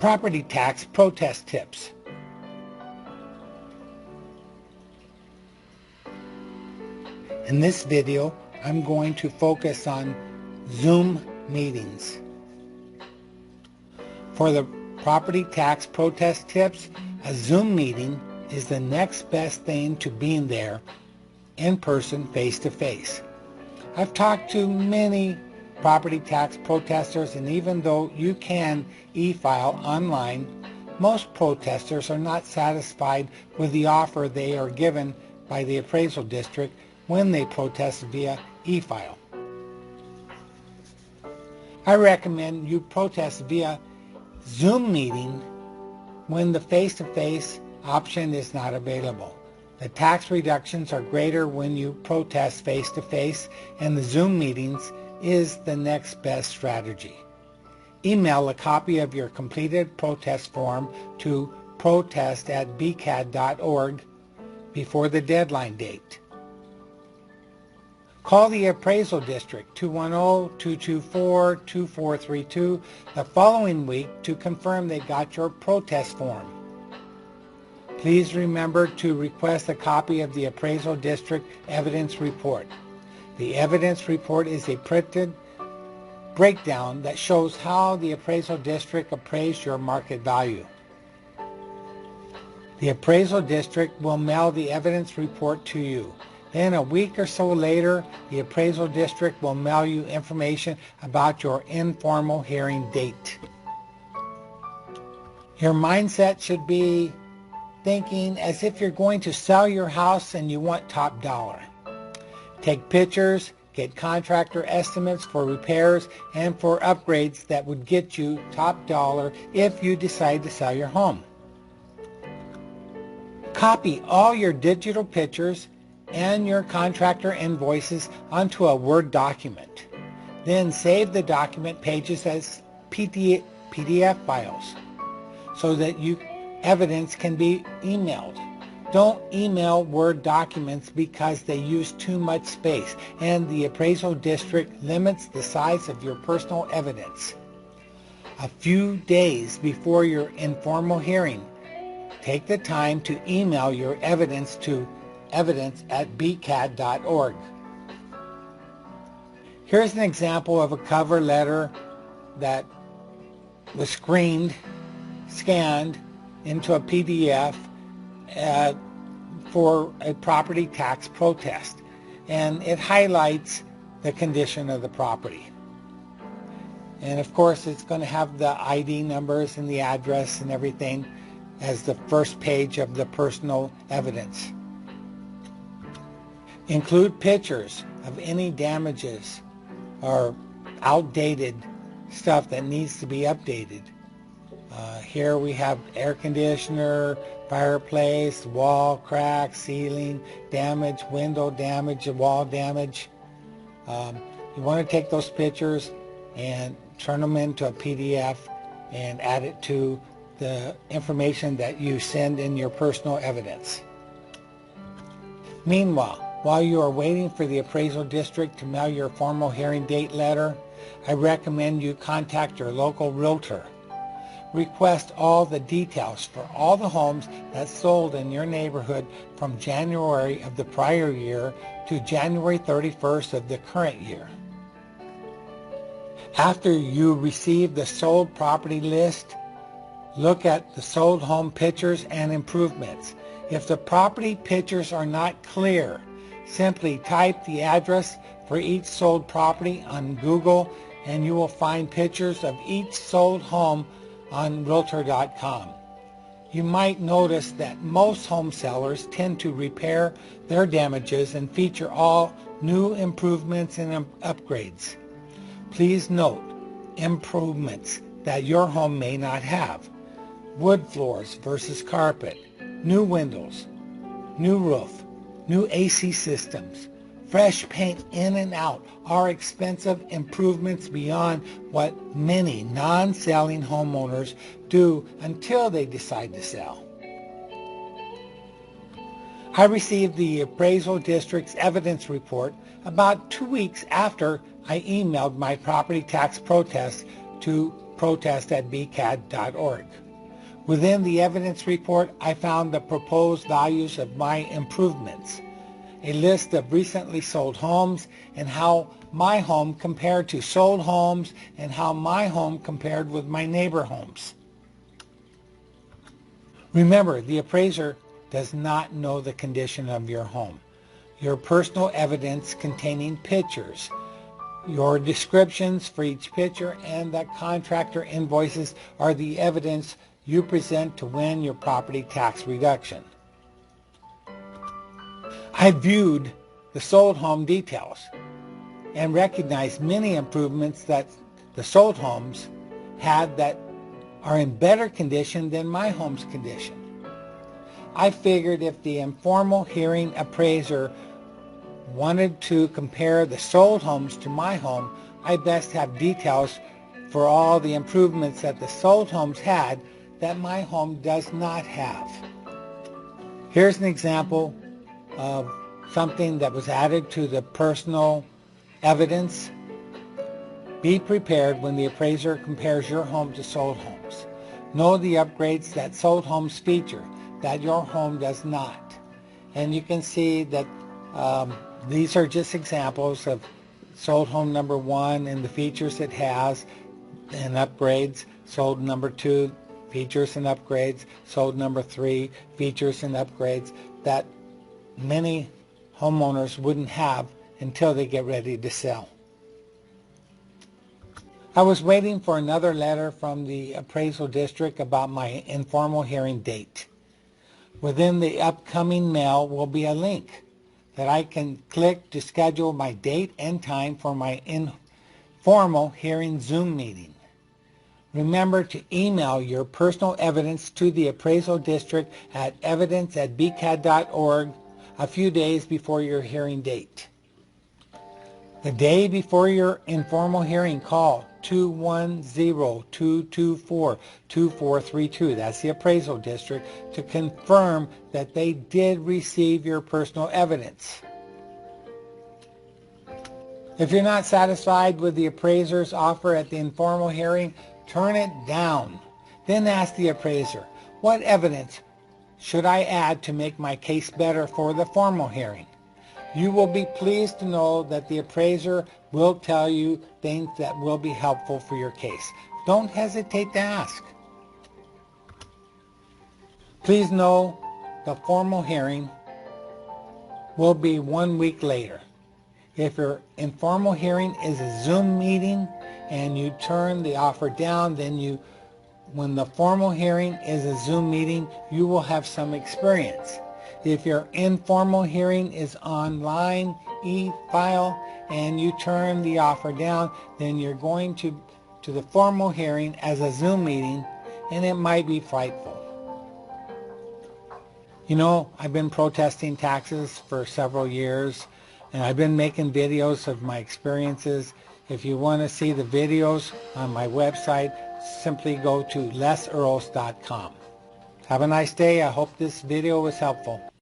Property tax protest tips. In this video, I'm going to focus on Zoom meetings. For the property tax protest tips, a Zoom meeting is the next best thing to being there in person, face-to-face. I've talked to many property tax protesters, and even though you can e-file online, most protesters are not satisfied with the offer they are given by the appraisal district when they protest via e-file. I recommend you protest via Zoom meeting when the face-to-face option is not available. The tax reductions are greater when you protest face-to-face, and the Zoom meetings is the next best strategy. Email a copy of your completed protest form to protest@bcad.org before the deadline date. Call the appraisal district 210-224-2432 the following week to confirm they got your protest form. Please remember to request a copy of the appraisal district evidence report. The evidence report is a printed breakdown that shows how the appraisal district appraised your market value. The appraisal district will mail the evidence report to you. Then a week or so later, the appraisal district will mail you information about your informal hearing date. Your mindset should be thinking as if you're going to sell your house and you want top dollar. Take pictures, get contractor estimates for repairs and for upgrades that would get you top dollar if you decide to sell your home. Copy all your digital pictures and your contractor invoices onto a Word document. Then save the document pages as PDF files so that evidence can be emailed. Don't email Word documents because they use too much space, and the appraisal district limits the size of your personal evidence. A few days before your informal hearing, take the time to email your evidence to evidence@bcad.org. Here's an example of a cover letter that was scanned into a PDF for a property tax protest, and it highlights the condition of the property. And of course it's going to have the ID numbers and the address and everything as the first page of the personal evidence. Include pictures of any damages or outdated stuff that needs to be updated. Here we have air conditioner, fireplace, wall crack, ceiling damage, window damage, wall damage. You want to take those pictures and turn them into a PDF and add it to the information that you send in your personal evidence. Meanwhile, while you are waiting for the appraisal district to mail your formal hearing date letter, I recommend you contact your local realtor. Request all the details for all the homes that sold in your neighborhood from January of the prior year to January 31st of the current year. After you receive the sold property list, look at the sold home pictures and improvements. If the property pictures are not clear, simply type the address for each sold property on Google and you will find pictures of each sold home on Realtor.com. You might notice that most home sellers tend to repair their damages and feature all new improvements and upgrades. Please note improvements that your home may not have. Wood floors versus carpet, new windows, new roof, new AC systems, fresh paint in and out are expensive improvements beyond what many non-selling homeowners do until they decide to sell. I received the appraisal district's evidence report about 2 weeks after I emailed my property tax protest to protest@bcad.org. Within the evidence report, I found the proposed values of my improvements, a list of recently sold homes, and how my home compared to sold homes, and how my home compared with my neighbor homes. Remember, the appraiser does not know the condition of your home. Your personal evidence containing pictures, your descriptions for each picture, and the contractor invoices are the evidence you present to win your property tax reduction. I viewed the sold home details and recognized many improvements that the sold homes had that are in better condition than my home's condition. I figured if the informal hearing appraiser wanted to compare the sold homes to my home, I best have details for all the improvements that the sold homes had that my home does not have. Here's an example of something that was added to the personal evidence. Be prepared when the appraiser compares your home to sold homes. Know the upgrades that sold homes feature that your home does not. And you can see that these are just examples of sold home number 1 and the features it has and upgrades. Sold number 2, features and upgrades. Sold number 3, features and upgrades that many homeowners wouldn't have until they get ready to sell. I was waiting for another letter from the appraisal district about my informal hearing date. Within the upcoming mail will be a link that I can click to schedule my date and time for my informal hearing Zoom meeting. Remember to email your personal evidence to the appraisal district at evidence@bcad.org a few days before your hearing date. The day before your informal hearing, call 210-224-2432. That's the appraisal district, to confirm that they did receive your personal evidence. If you're not satisfied with the appraiser's offer at the informal hearing, turn it down. Then ask the appraiser, what evidence should I add to make my case better for the formal hearing? You will be pleased to know that the appraiser will tell you things that will be helpful for your case. Don't hesitate to ask. Please know the formal hearing will be 1 week later. If your informal hearing is a Zoom meeting and you turn the offer down, then when the formal hearing is a Zoom meeting, you will have some experience. If your informal hearing is online, e-file, and you turn the offer down, then you're going to the formal hearing as a Zoom meeting, and it might be frightful. You know, I've been protesting taxes for several years, and I've been making videos of my experiences. If you want to see the videos on my website, simply go to lesearls.com. Have a nice day. I hope this video was helpful.